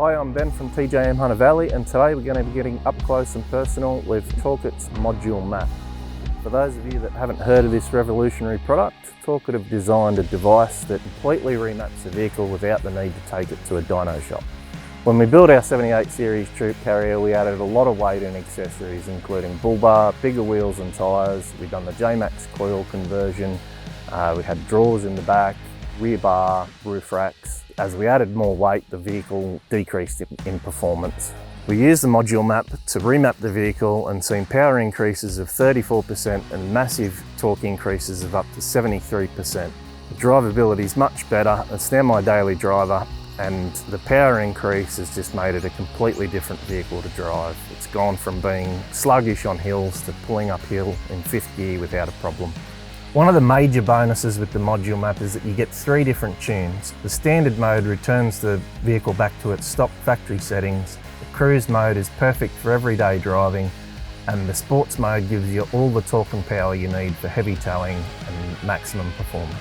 Hi, I'm Ben from TJM Hunter Valley, and today we're going to be getting up close and personal with Torqit's ModuleMap. For those of you that haven't heard of this revolutionary product, Torqit have designed a device that completely remaps a vehicle without the need to take it to a dyno shop. When we built our 78 Series Troop carrier, we added a lot of weight and accessories, including bull bar, bigger wheels and tyres. We've done the J-Max coil conversion. We had drawers in the back, rear bar, roof racks. As we added more weight, the vehicle decreased in performance. We used the ModuleMap to remap the vehicle and seen power increases of 34% and massive torque increases of up to 73%. The drivability is much better. It's now my daily driver, and the power increase has just made it a completely different vehicle to drive. It's gone from being sluggish on hills to pulling uphill in fifth gear without a problem. One of the major bonuses with the ModuleMap is that you get 3 different tunes. The standard mode returns the vehicle back to its stock factory settings. The cruise mode is perfect for everyday driving, and the sports mode gives you all the torque and power you need for heavy towing and maximum performance.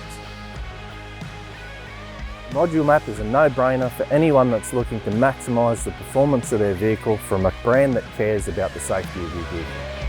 ModuleMap is a no-brainer for anyone that's looking to maximise the performance of their vehicle from a brand that cares about the safety of your vehicle.